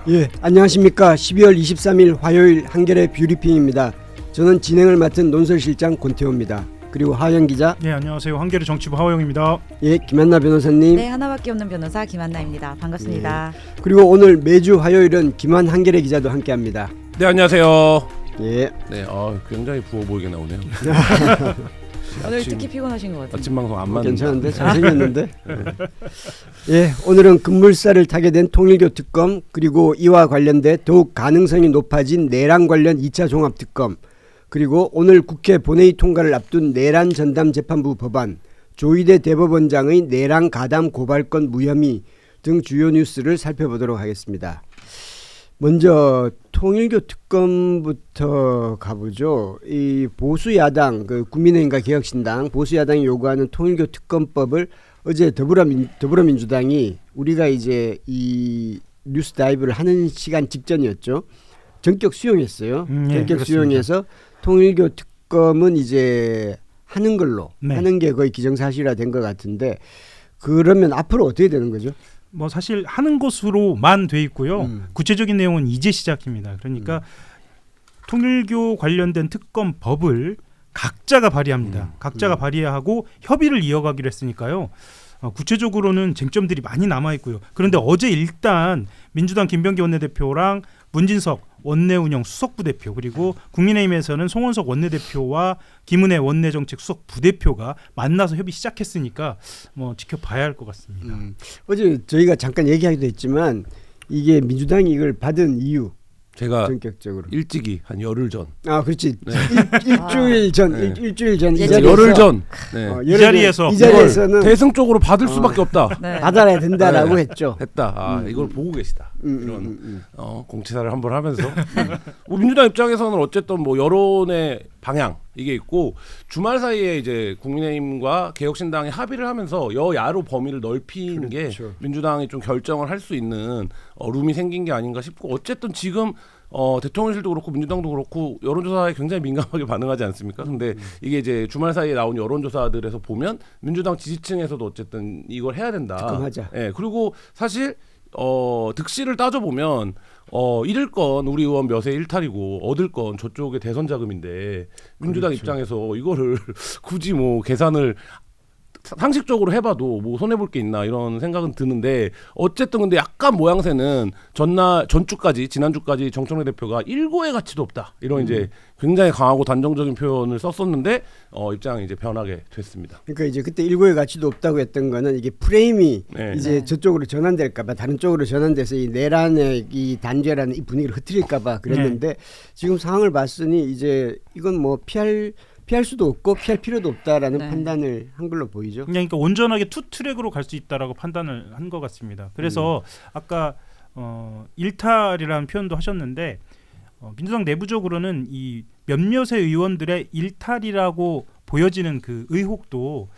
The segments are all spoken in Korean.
예, 안녕하십니까. 12월 23일 화요일 한겨레 뷰리핑입니다. 저는 진행을 맡은 논설실장 권태호입니다. 그리고 하영 기자. 네, 안녕하세요. 한겨레 정치부 하호영입니다. 예, 김한나 변호사님. 네, 하나밖에 없는 변호사 김한나입니다. 반갑습니다. 예, 그리고 오늘 매주 화요일은 김한 한겨레 기자도 함께합니다. 네, 안녕하세요. 예. 네, 굉장히 부어 보이게 나오네요. 오늘 특히 피곤하신 것 같아요. 아침 방송 안 맞는. 괜찮은데 잘생겼는데. 예, 오늘은 급물살을 타게 된 통일교 특검, 그리고 이와 관련돼 더욱 가능성이 높아진 내란 관련 2차 종합특검, 그리고 오늘 국회 본회의 통과를 앞둔 내란 전담 재판부 법안, 조희대 대법원장의 내란 가담 고발건 무혐의 등 주요 뉴스를 살펴보도록 하겠습니다. 먼저 통일교 특검부터 가보죠. 이 보수 야당, 국민의힘과 개혁신당 보수 야당이 요구하는 통일교 특검법을 어제 더불어민주당이 우리가 이제 이 뉴스 다이브를 하는 시간 직전이었죠. 전격 수용했어요. 예, 전격 수용해서 통일교 특검은 이제 하는 걸로 하는 게 거의 기정사실화 된 것 같은데, 그러면 앞으로 어떻게 되는 거죠? 뭐 사실 하는 것으로만 돼 있고요. 구체적인 내용은 이제 시작입니다. 그러니까 통일교 관련된 특검법을 각자가 발의합니다. 각자가 발의하고 협의를 이어가기로 했으니까요. 구체적으로는 쟁점들이 많이 남아 있고요. 그런데 어제 일단 민주당 김병기 원내대표랑 문진석 원내운영 수석부대표, 그리고 국민의힘에서는 송원석 원내대표와 김은혜 원내정책 수석 부대표가 만나서 협의 시작했으니까 뭐 지켜봐야 할 것 같습니다. 어제 저희가 잠깐 얘기하기도 했지만 이게 민주당이 이걸 받은 이유, 제가 전격적으로 일찍이 한 열흘 전. 아, 그렇지. 네. 일주일 전, 네. 일주일 전 이 예, 자리에서, 열흘 전. 네. 이 자리에서 이 자리에서는 대승 쪽으로 받을 수밖에 없다. 네. 받아야 된다라고 네. 했죠. 했다. 이걸 보고 계시다. 이런 음. 공치사를 한번 하면서 뭐 민주당 입장에서는 어쨌든 뭐 여론의 방향 이게 있고, 주말 사이에 이제 국민의힘과 개혁신당이 합의를 하면서 여야로 범위를 넓히는 그렇죠. 게 민주당이 좀 결정을 할 수 있는 룸이 생긴 게 아닌가 싶고, 어쨌든 지금 대통령실도 그렇고 민주당도 그렇고 여론조사에 굉장히 민감하게 반응하지 않습니까? 근데 이게 이제 주말 사이에 나온 여론조사들에서 보면 민주당 지지층에서도 어쨌든 이걸 해야 된다. 특검하자. 예, 그리고 사실 득실을 따져보면 잃을 건 우리 의원 몇의 일탈이고 얻을 건 저쪽의 대선 자금인데, 민주당 그렇죠. 입장에서 이거를 굳이 뭐 계산을 상식적으로 해봐도 뭐 손해볼 게 있나 이런 생각은 드는데, 어쨌든 근데 약간 모양새는 전주까지 지난주까지 정청래 대표가 일고의 가치도 없다 이런 이제 굉장히 강하고 단정적인 표현을 썼었는데 입장이 이제 변하게 됐습니다. 그러니까 이제 그때 일고의 가치도 없다고 했던 거는 이게 프레임이 네. 이제 저쪽으로 전환될까봐, 다른 쪽으로 전환돼서 이 내란의 이 단죄라는 이 분위기를 흐트릴까봐 그랬는데, 지금 상황을 봤으니 이제 이건 뭐 피할 수도 없고 피할 필요도 없다라는 네. 판단을 한 걸로 보이죠. 그러니까 온전하게 투 트랙으로 갈 수 있다라고 판단을 한 것 같습니다. 그래서 아까 일탈이라는 표현도 하셨는데, 민주당 내부적으로는 이 몇몇의 의원들의 일탈이라고 보여지는 그 의혹도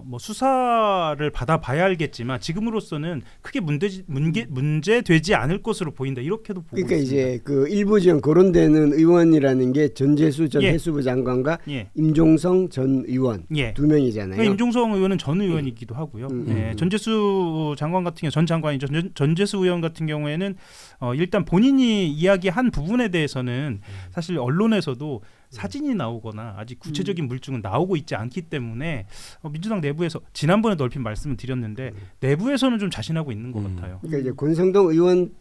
뭐 수사를 받아봐야 알겠지만 지금으로서는 크게 문제되지 않을 것으로 보인다, 이렇게도 보고 그러니까 있습니다. 이제 그 일부 지금 거론되는 의원이라는 게 전재수 전 예. 해수부 장관과 예. 임종성 전 의원 예. 두 명이잖아요. 임종성 의원은 전 의원이기도 하고요. 전재수 장관 같은 경우 전 장관이죠. 전재수 의원 같은 경우에는 일단 본인이 이야기한 부분에 대해서는 사실 언론에서도 사진이 나오거나 아직 구체적인 물증은 나오고 있지 않기 때문에 민주당 내부에서 지난번에 넓힌 말씀을 드렸는데 내부에서는 좀 자신하고 있는 것 같아요. 그러니까 이제 권성동 의원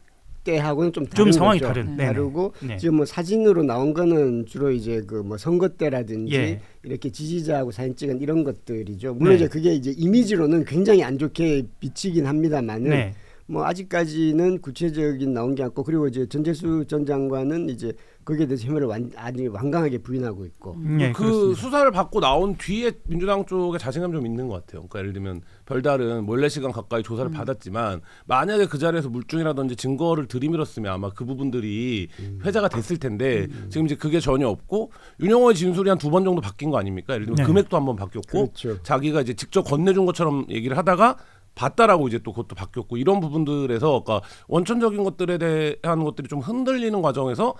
때하고는 좀 다른 상황이 거죠. 다른. 다르고 네. 지금 뭐 사진으로 나온 거는 주로 이제 그 뭐 선거 때라든지 예. 이렇게 지지자하고 사진 찍은 이런 것들이죠. 물론 네. 이제 그게 이제 이미지로는 굉장히 안 좋게 비치긴 합니다만은 네. 뭐 아직까지는 구체적인 나온 게 없고, 그리고 이제 전재수 전 장관은 이제 거기에 대해서 혐의를 아주 완강하게 부인하고 있고. 네, 그 그렇습니다. 수사를 받고 나온 뒤에 민주당 쪽에 자신감 좀 있는 것 같아요. 그러니까 예를 들면 별다른 몰래 시간 가까이 조사를 받았지만 만약에 그 자리에서 물증이라든지 증거를 들이밀었으면 아마 그 부분들이 회자가 됐을 텐데 지금 이제 그게 전혀 없고, 윤영호의 진술이 한 2번 정도 바뀐 거 아닙니까? 예를 들면 네. 금액도 한번 바뀌었고, 그렇죠. 자기가 이제 직접 건네준 것처럼 얘기를 하다가 봤다라고 이제 또 그것도 바뀌었고, 이런 부분들에서 그러니까 원천적인 것들에 대한 것들이 좀 흔들리는 과정에서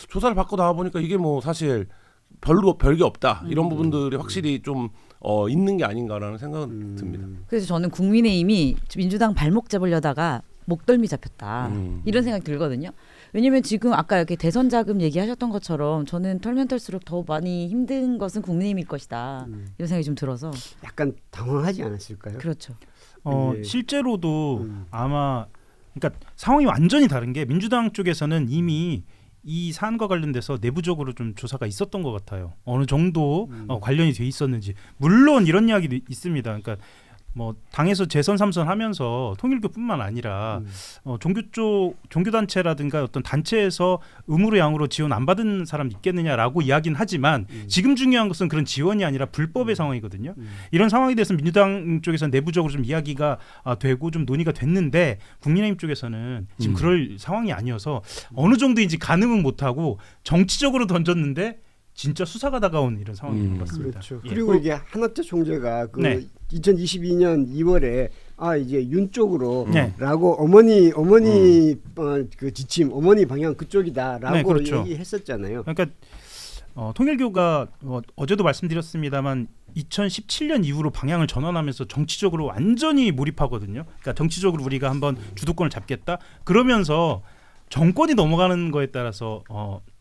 조사를 받고 나와 보니까 이게 뭐 사실 별게 없다, 이런 부분들이 확실히 좀 있는 게 아닌가라는 생각은 듭니다. 그래서 저는 국민의힘이 민주당 발목 잡으려다가 목덜미 잡혔다. 이런 생각이 들거든요. 왜냐면 지금 아까 이렇게 대선 자금 얘기하셨던 것처럼 저는 털면 털수록 더 많이 힘든 것은 국민의힘일 것이다. 이런 생각이 좀 들어서. 약간 당황하지 않았을까요? 그렇죠. 예. 실제로도 아마 그러니까 상황이 완전히 다른 게 민주당 쪽에서는 이미 이 사안과 관련돼서 내부적으로 좀 조사가 있었던 것 같아요. 어느 정도 관련이 돼 있었는지. 물론 이런 이야기도 있습니다. 그러니까 뭐 당에서 재선 3선 하면서 통일교뿐만 아니라 종교단체라든가 어떤 단체에서 의무로 양으로 지원 안 받은 사람 있겠느냐라고 이야기는 하지만 지금 중요한 것은 그런 지원이 아니라 불법의 상황이거든요. 이런 상황에 대해서 민주당 쪽에서 내부적으로 좀 이야기가 되고 좀 논의가 됐는데 국민의힘 쪽에서는 지금 그럴 상황이 아니어서 어느 정도인지 가늠은 못하고 정치적으로 던졌는데 진짜 수사가 다가온 이런 상황인 것 같습니다. 그렇죠. 예. 그리고 이게 한학자 총재가 그 네. 2022년 2월에 이제 윤 네. 쪽으로라고 어머니 그 지침 어머니 방향 그쪽이다라고 네, 그렇죠. 얘기했었잖아요. 그러니까 통일교가 어제도 말씀드렸습니다만 2017년 이후로 방향을 전환하면서 정치적으로 완전히 몰입하거든요. 그러니까 정치적으로 우리가 한번 주도권을 잡겠다. 그러면서 정권이 넘어가는 거에 따라서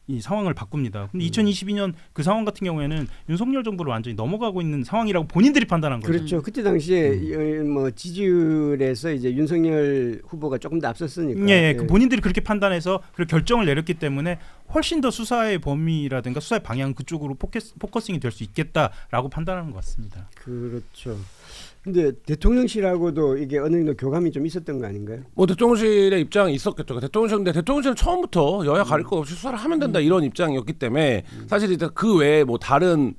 이 상황을 바꿉니다. 근데 2022년 그 상황 같은 경우에는 윤석열 정부를 완전히 넘어가고 있는 상황이라고 본인들이 판단한 거죠. 그렇죠. 그때 당시에 뭐 지지율에서 이제 윤석열 후보가 조금 더 앞섰으니까. 예, 그 본인들이 그렇게 판단해서 그 결정을 내렸기 때문에 훨씬 더 수사의 범위라든가 수사의 방향 그쪽으로 포커싱이 될 수 있겠다라고 판단하는 것 같습니다. 그렇죠. 근데 대통령실하고도 이게 어느 정도 교감이 좀 있었던 거 아닌가요? 뭐 대통령실의 입장이 있었겠죠. 대통령실인데 대통령실은 처음부터 여야 가릴 것 없이 수사를 하면 된다 이런 입장이었기 때문에 사실 이제 그 외에 뭐 다른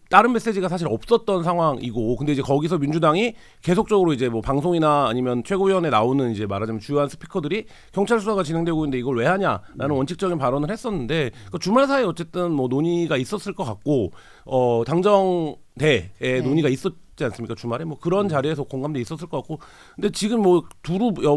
다른 메시지가 사실 없었던 상황이고, 근데 이제 거기서 민주당이 계속적으로 이제 뭐 방송이나 아니면 최고위원회 나오는 이제 말하자면 주요한 스피커들이 경찰 수사가 진행되고 있는데 이걸 왜 하냐라는 원칙적인 발언을 했었는데 그 주말 사이에 어쨌든 뭐 논의가 있었을 것 같고 당정대의 논의가 있었지 않습니까? 주말에 뭐 그런 자리에서 공감대 있었을 것 같고, 근데 지금 뭐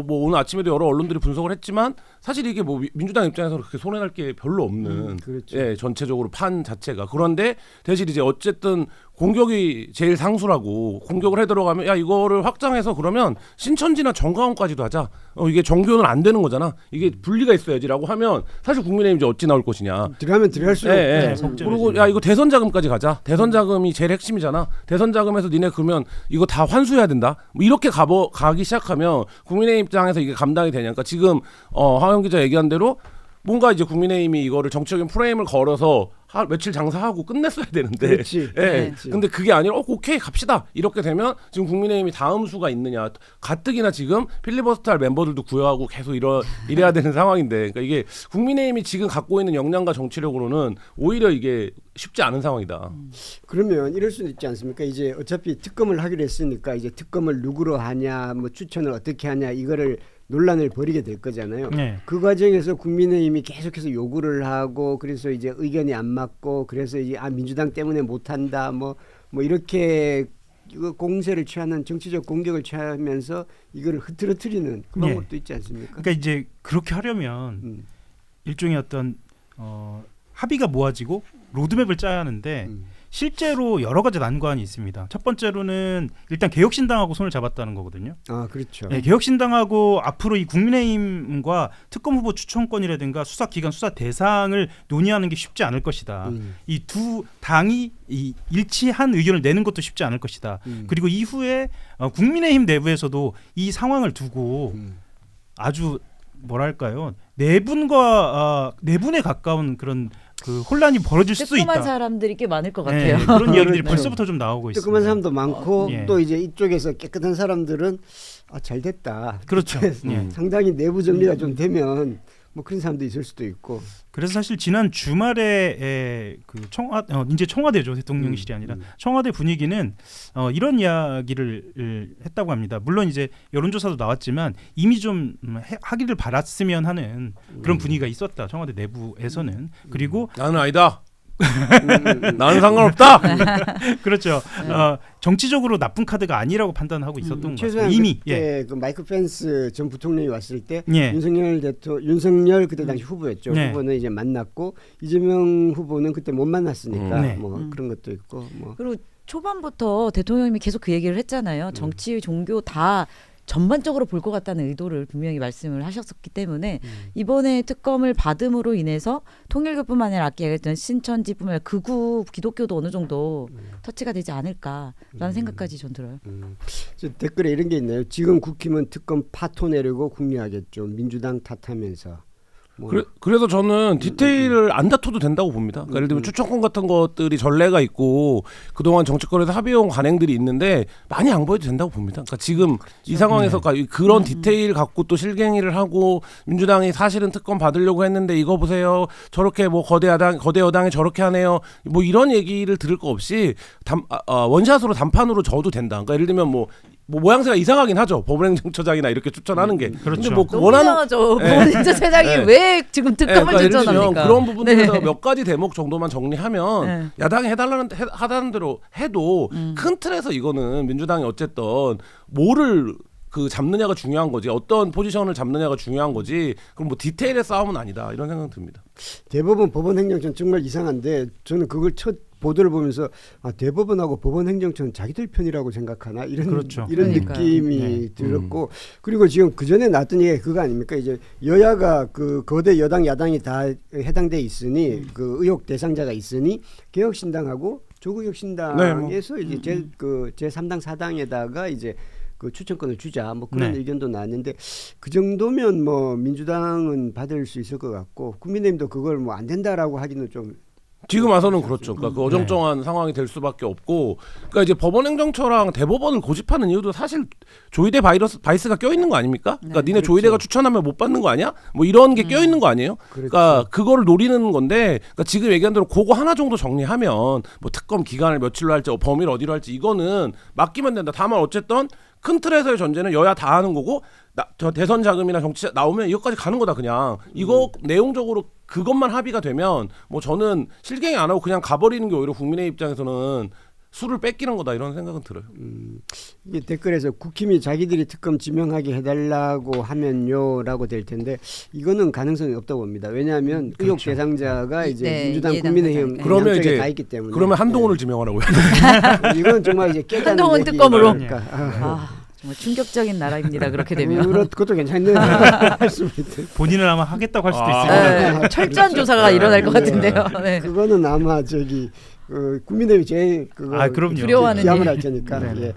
오늘 아침에도 여러 언론들이 분석을 했지만 사실 이게 뭐 민주당 입장에서 그렇게 손해날 게 별로 없는 그렇죠. 예, 전체적으로 판 자체가. 그런데 대신 이제 어쨌든 공격이 제일 상수라고 공격을 해 들어가면 야 이거를 확장해서 그러면 신천지나 정가원까지도 하자. 이게 정교는 안 되는 거잖아. 이게 분리가 있어야지라고 하면 사실 국민의힘 이제 어찌 나올 것이냐. 들어가면 들어갈수록 예, 예. 그리고 야 이거 대선 자금까지 가자. 대선 자금이 제일 핵심이잖아. 대선 자금에서 니네 그러면 이거 다 환수해야 된다. 뭐 이렇게 가기 시작하면 국민의힘 입장에서 이게 감당이 되냐. 그러니까 지금 하영 기자 얘기한 대로 뭔가 이제 국민의힘이 이거를 정치적인 프레임을 걸어서 며칠 장사하고 끝냈어야 되는데, 그렇지. 예. 그렇지. 근데 그게 아니라 오케이 갑시다 이렇게 되면 지금 국민의힘이 다음 수가 있느냐, 가뜩이나 지금 필리버스터할 멤버들도 구해하고 계속 이래야 되는 상황인데, 그러니까 이게 국민의힘이 지금 갖고 있는 역량과 정치력으로는 오히려 이게 쉽지 않은 상황이다. 그러면 이럴 수는 있지 않습니까? 이제 어차피 특검을 하기로 했으니까 이제 특검을 누구로 하냐, 뭐 추천을 어떻게 하냐 이거를 논란을 벌이게 될 거잖아요. 네. 그 과정에서 국민의힘이 계속해서 요구를 하고 그래서 이제 의견이 안 맞고 그래서 이제 민주당 때문에 못한다 뭐 이렇게 이거 공세를 취하는 정치적 공격을 취하면서 이거를 흐트러뜨리는 그런 네. 것도 있지 않습니까? 그러니까 이제 그렇게 하려면 일종의 어떤 합의가 모아지고 로드맵을 짜야 하는데 실제로 여러 가지 난관이 있습니다. 첫 번째로는 일단 개혁신당하고 손을 잡았다는 거거든요. 아 그렇죠. 네, 개혁신당하고 앞으로 이 국민의힘과 특검 후보 추천권이라든가 수사기관 수사 대상을 논의하는 게 쉽지 않을 것이다. 이 두 당이 일치한 의견을 내는 것도 쉽지 않을 것이다. 그리고 이후에 국민의힘 내부에서도 이 상황을 두고 아주 뭐랄까요, 내분에 가까운 그런 그 혼란이 벌어질 수도 있다. 뜨끔한 사람들이 꽤 많을 것 네, 같아요. 그런 이야기들이 그렇죠. 벌써부터 좀 나오고 있습니다. 뜨끔한 사람도 많고 예. 또 이제 이쪽에서 깨끗한 사람들은 잘 됐다. 그렇죠. 예. 상당히 내부 정리가 좀 되면 뭐 그런 사람도 있을 수도 있고. 그래서 사실 지난 주말에 그 이제 청와대죠, 대통령실이 아니라 청와대 분위기는 이런 이야기를 했다고 합니다. 물론 이제 여론조사도 나왔지만 이미 좀 하기를 바랐으면 하는 그런 분위기가 있었다, 청와대 내부에서는. 그리고 나는 아니다. 나는 상관없다. 그렇죠. 정치적으로 나쁜 카드가 아니라고 판단하고 있었던 것 같아요. 최소한 이미. 그때 그 마이크 펜스 전 부통령이 왔을 때 예. 윤석열 그때 당시 후보였죠. 네. 후보는 이제 만났고 이재명 후보는 그때 못 만났으니까 네. 뭐 그런 것도 있고 뭐. 그리고 초반부터 대통령님이 계속 그 얘기를 했잖아요. 정치, 종교 다 전반적으로 볼 것 같다는 의도를 분명히 말씀을 하셨었기 때문에 이번에 특검을 받음으로 인해서 통일교뿐만 아니라 아까 얘기했던 신천지뿐만 아니라 극우 기독교도 어느 정도 터치가 되지 않을까라는 생각까지 전 들어요. 저 댓글에 이런 게 있나요? 지금 국힘은 특검 파토 내려고 궁리하겠죠. 민주당 탓하면서. 뭐. 그래서 저는 디테일을 안 다퉈도 된다고 봅니다. 그러니까 예를 들면 추천권 같은 것들이 전례가 있고 그동안 정치권에서 합의해온 관행들이 있는데 많이 양보해도 된다고 봅니다. 그러니까 지금 이 상황에서 그런 디테일 갖고 또 실갱이를 하고 민주당이 사실은 특검 받으려고 했는데 이거 보세요. 저렇게 뭐 거대 여당이 저렇게 하네요. 뭐 이런 얘기를 들을 거 없이 원샷으로 단판으로 져도 된다. 그러니까 예를 들면 뭐 모양새가 이상하긴 하죠. 법원행정처장이나 이렇게 추천하는 게. 그렇죠. 근데 뭐 너무 원하는 이상하죠. 네. 법원행정처장이 네. 왜 지금 특검을 그러니까 예를 들면 추천합니까? 그런 부분들에서 네. 몇 가지 대목 정도만 정리하면 네. 야당이 하다는 대로 해도 큰 틀에서 이거는 민주당이 어쨌든 뭐를 그 잡느냐가 중요한 거지 어떤 포지션을 잡느냐가 중요한 거지 그럼 뭐 디테일의 싸움은 아니다 이런 생각 듭니다. 대법원 법원행정처는 정말 이상한데 저는 그걸 첫 보도를 보면서 대법원하고 법원행정처는 자기들 편이라고 생각하나 이런 그렇죠. 이런 그러니까요. 느낌이 네. 들었고 그리고 지금 그 전에 나왔던 얘기가 그거 아닙니까? 이제 여야가 그 거대 여당 야당이 다 해당돼 있으니 그 의혹 대상자가 있으니 개혁신당하고 조국혁신당에서 이제 제 3당 4당에다가 이제 그 추천권을 주자 뭐 그런 네. 의견도 나왔는데 그 정도면 뭐 민주당은 받을 수 있을 것 같고 국민의힘도 그걸 뭐 안 된다라고 하기는 좀 지금 와서는 그렇죠. 그러니까 그 어정쩡한 상황이 될 수밖에 없고, 그러니까 이제 법원행정처랑 대법원을 고집하는 이유도 사실 조이대 바이스가 껴 있는 거 아닙니까? 그러니까 니네 그렇죠. 조이대가 추천하면 못 받는 거 아니야? 뭐 이런 게 껴 있는 거 아니에요? 그러니까 그거를 노리는 건데, 그러니까 지금 얘기한 대로 그거 하나 정도 정리하면 뭐 특검 기간을 며칠로 할지, 범위를 어디로 할지 이거는 맡기면 된다. 다만 어쨌든 큰 틀에서의 전제는 여야 다 하는 거고, 저 대선 자금이나 정치 나오면 이거까지 가는 거다 그냥. 이거 내용적으로 그것만 합의가 되면 뭐 저는 실갱이 안 하고 그냥 가버리는 게 오히려 국민의 입장에서는 수를 뺏기는 거다 이런 생각은 들어요. 이게 댓글에서 국힘이 자기들이 특검 지명하게 해달라고 하면요라고 될 텐데 이거는 가능성이 없다고 봅니다. 왜냐하면 의혹 그렇죠. 대상자가 이제 네, 민주당, 이해당 국민의힘 대상자. 그러면 양쪽에 이제 다 있기 때문에 그러면 한동훈을 지명하라고요. 이건 정말 이제 깨닫는 한동훈 얘기가 특검으로. 그러니까. 정말 충격적인 나라입니다. 그렇게 되면. 그것도 괜찮네. 할 수 있대. 본인은 아마 하겠다고 할 수도 있습니다. 네, 철저한 조사가 일어날 것 같은데요. 네. 그거는 아마 저기 국민의힘이 제일 그거 아, 그럼요. 두려워하는 기함을 일. 할 테니까. 네. 예.